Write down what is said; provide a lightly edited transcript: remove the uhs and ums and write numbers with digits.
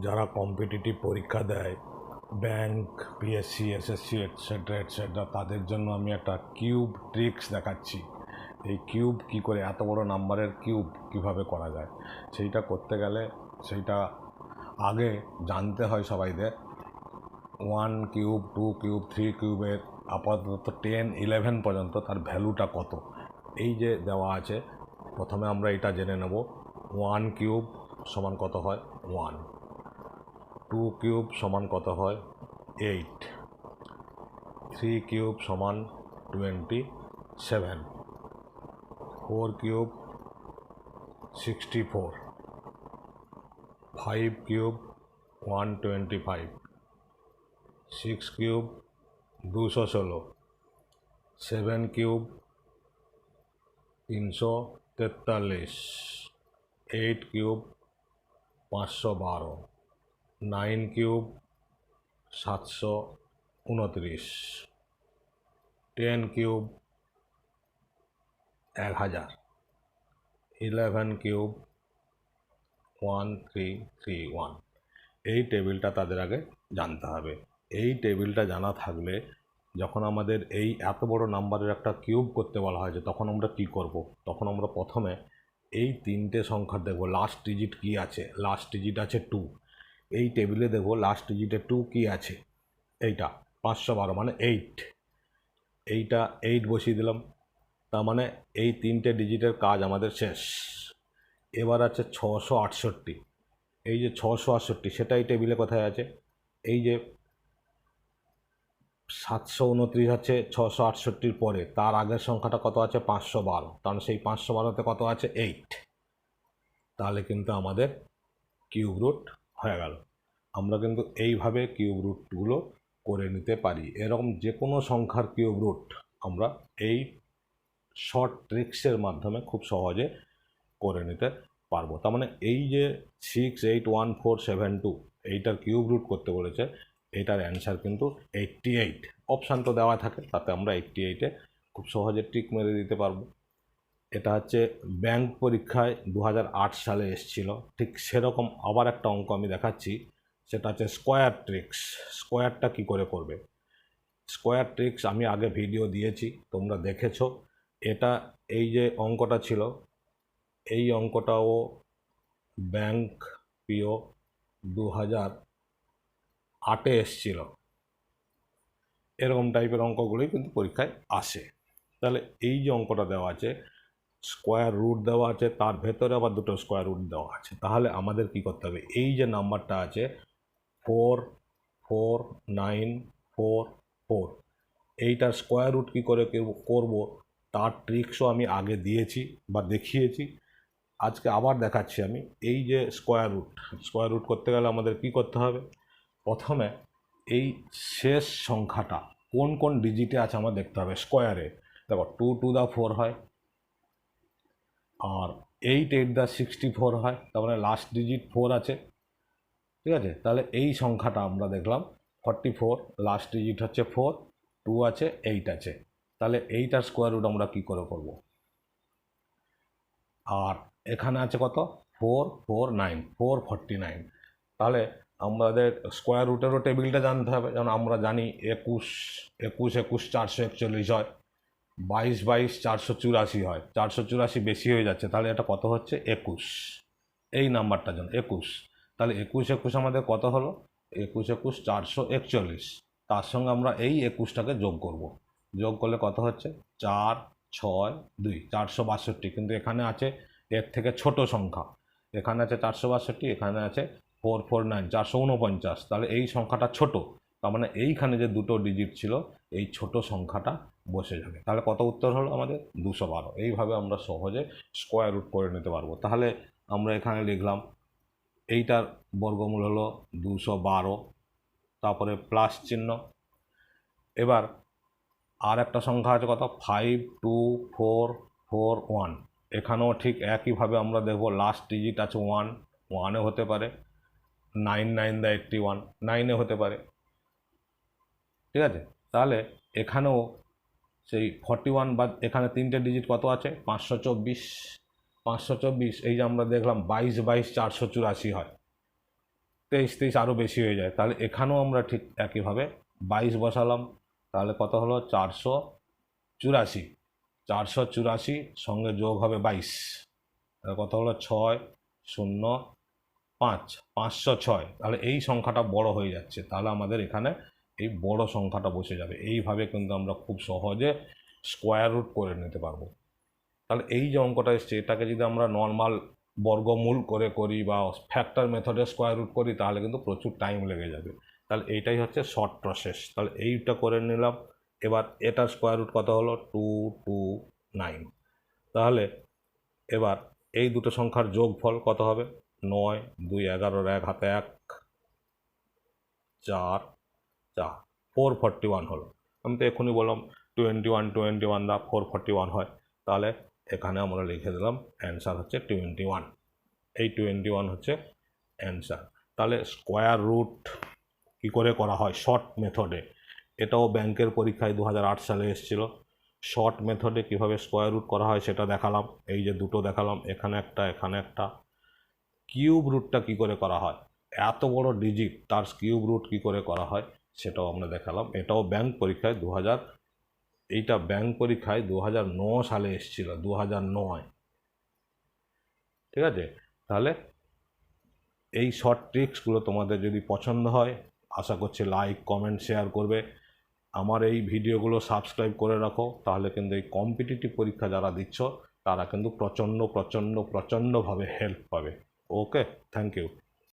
যারা কম্পিটিটিভ পরীক্ষা দেয়, bank, PSC, SSC etcetera etcetera, তাদের জন্য আমি একটা কিউব ট্রিক্স দেখাচ্ছি। এই কিউব কি করে, এত বড় নাম্বারের কিউব কিভাবে করা যায়, সেইটা করতে গেলে সেইটা আগে জানতে হয় সবাইদের। 1 কিউব, 2 কিউব, 3 কিউবের আপাতত 10, 11 পর্যন্ত তার ভ্যালুটা কত, এই যে দেওয়া আছে। প্রথমে আমরা এটা জেনে নেব 1 কিউব সমান কত হয় 1, 2 কিউব সমান কত হয় 8, 3 কিউব সমান 27, 4 cube 64, 5 cube 125, 6 cube 216, 7 cube 343, 8 cube 512, 9 cube 729, 10 cube 1000, 11 cube 1331। এই টেবিলটা তাদের আগে জানতে হবে। এই টেবিলটা জানা থাকলে যখন আমাদের এই এত বড় নাম্বারের একটা কিউব করতে বলা হয়, যে তখন আমরা কি করব, তখন আমরা প্রথমে এই তিনটে সংখ্যা দেখব লাস্ট ডিজিট কি আছে। লাস্ট ডিজিট আছে 2, এই টেবিলে দেখব লাস্ট ডিজিটে 2 কি আছে, এইটা 512 মানে 8, এইটা 8 বসিয়ে দিলাম। তার মানে এই তিনটে ডিজিটের কাজ আমাদের শেষ। এবার আছে 668, এই যে 668 সেটাই টেবিলে কোথায় আছে, এই যে 729 আছে 668-র পরে, তার আগের সংখ্যাটা কত আছে 512, কারণ সেই 512তে কত আছে 8, তাহলে কিন্তু আমাদের কিউব রুট হয়ে গেল। আমরা কিন্তু এইভাবে কিউব রুটগুলো করে নিতে পারি। এরকম যে কোনো সংখ্যার কিউব রুট আমরা এই শর্ট ট্রিক্সের মাধ্যমে খুব সহজে করে নিতে পারবো। তার মানে এই যে 681472 এইটার কিউব রুট করতে বলেছে, এইটার অ্যান্সার কিন্তু 88। অপশান তো দেওয়া থাকে, তাতে আমরা 88-এ খুব সহজে টিক মেরে দিতে পারবো। এটা হচ্ছে ব্যাংক পরীক্ষায় 2008 সালে এসেছিল, ঠিক সেরকম আবার একটা অঙ্ক আমি দেখাচ্ছি। সেটা হচ্ছে স্কোয়ার ট্রিক্স। স্কোয়ারটা কি করে করবে, স্কোয়ার ট্রিক্স আমি আগে ভিডিও দিয়েছি, তোমরা দেখেছো। এটা এই যে অঙ্কটা ছিল, এই অঙ্কটাও ব্যাংক পিও 2008-এ এসছিল। এরকম টাইপের অঙ্কগুলোই কিন্তু পরীক্ষায় আসে। তাহলে এই যে অঙ্কটা দেওয়া আছে, স্কোয়ার রুট দেওয়া আছে, তার ভেতরে আবার দুটো স্কোয়ার রুট দেওয়া আছে। তাহলে আমাদের কি করতে হবে, এই যে নাম্বারটা আছে 44944, এইটার স্কোয়ার রুট কী করে করব তার ট্রিক্সও আমি আগে দিয়েছি বা দেখিয়েছি। আজকে আবার দেখাচ্ছি আমি। এই যে স্কোয়ার রুট করতে গেলে আমাদের কি করতে হবে, প্রথমে এই শেষ সংখ্যাটা কোন কোন ডিজিটে আছে আমার দেখতে হবে স্কোয়ারে। দেখো 2 টু দ্য 4 হয়, আর 8 8 দ্য 64 হয়, তার মানে লাস্ট ডিজিট 4 আছে। ঠিক আছে, তাহলে এই সংখ্যাটা আমরা দেখলাম 44, লাস্ট ডিজিট হচ্ছে 4, 2 আছে, 8 আছে। তাহলে এইটার স্কোয়ার রুট আমরা কী করে করব, আর এখানে আছে কত 449, 449। তাহলে আমাদের স্কোয়ার রুটেরও টেবিলটা জানতে হবে। যেমন আমরা জানি 21 21 21 441 হয়, 22 22 484 হয়, 484 বেশি হয়ে যাচ্ছে, তাহলে এটা কত হচ্ছে 21, এই নাম্বারটার জন্য 21। তাহলে 21 21 আমাদের কত হলো, 21 21 441, তার সঙ্গে আমরা এই 21টাকে যোগ করব। যোগ করলে কত হচ্ছে 4 6 2 462, কিন্তু এখানে আছে এর থেকে ছোট সংখ্যা, এখানে আছে 462, এখানে আছে 449 449, তাহলে এই সংখ্যাটা ছোট, তার মানে এইখানে যে দুটো ডিজিট ছিল এই ছোট সংখ্যাটা বসে যাবে। তাহলে কত উত্তর হলো আমাদের 212। এইভাবে আমরা সহজে স্কোয়ার রুট করে নিতে পারবো। তাহলে আমরা এখানে লিখলাম এইটার বর্গমূল হলো 212, তারপরে প্লাস চিহ্ন। এবার আর একটা সংখ্যা আছে কত 52441, এখানেও ঠিক একইভাবে আমরা দেখব লাস্ট ডিজিট আছে 1, 1-এ হতে পারে, 99 দ্য 81, 9-এ হতে পারে। ঠিক আছে, তাহলে এখানেও সেই 41, বা এখানে তিনটে ডিজিট কত আছে 524, এই যে আমরা দেখলাম 22 22 484 হয়, 23 আরও বেশি হয়ে যায়, তাহলে এখানেও আমরা ঠিক একইভাবে 22 বসালাম, তাহলে কত হলো 484, 484 সঙ্গে যোগ হবে 22, তাহলে কত হলো 605, 506। তাহলে এই সংখ্যাটা বড় হয়ে যাচ্ছে, তাহলে আমাদের এখানে এই বড় সংখ্যাটা বসে যাবে। এইভাবে কিন্তু আমরা খুব সহজে স্কোয়ার রুট করে নিতে পারবো। তাহলে এই যে অঙ্কটা এসছে এটাকে যদি আমরা নর্মাল বর্গমূল করে করি বা ফ্যাক্টর মেথডে স্কোয়ার রুট করি তাহলে কিন্তু প্রচুর টাইম লেগে যাবে। তাহলে এইটাই হচ্ছে শর্ট প্রসেস। তাহলে এইটা করে নিলাম। এবার এটার স্কোয়ার রুট কত হলো 229। তাহলে এবার এই দুটো সংখ্যার যোগফল কত হবে 9, 2, 11, 1 হাতে 1, 4, 4, 441 হলো। আমি তো এখনই বললাম 21 দা 441 হয়, তাহলে এখানে আমরা লিখে দিলাম অ্যান্সার হচ্ছে 21। এই 21 হচ্ছে অ্যান্সার। তাহলে স্কোয়ার রুট কী করে করা হয় শর্ট মেথডে, এটাও ব্যাংকের পরীক্ষায় 2008 সালে এসেছিলো। শর্ট মেথডে কীভাবে স্কোয়ার রুট করা হয় সেটা দেখালাম, এই যে দুটো দেখালাম, এখানে একটা এখানে একটা। কিউব রুটটা কী করে করা হয়, এত বড় ডিজিট তার কিউব রুট কী করে করা হয় সেটাও আমরা দেখালাম। এটাও ব্যাংক পরীক্ষায় 2009 সালে এসেছিল, 2009। ঠিক আছে, তাহলে এই শর্ট ট্রিক্সগুলো তোমাদের যদি পছন্দ হয় আশা করছি লাইক কমেন্ট শেয়ার করবে। আমার এই ভিডিওগুলো সাবস্ক্রাইব করে রাখো, তাহলে কিন্তু এই কম্পিটিটিভ পরীক্ষা যারা দিচ্ছ তারা কিন্তু প্রচণ্ডভাবে হেল্প পাবে। ওকে, থ্যাংক ইউ।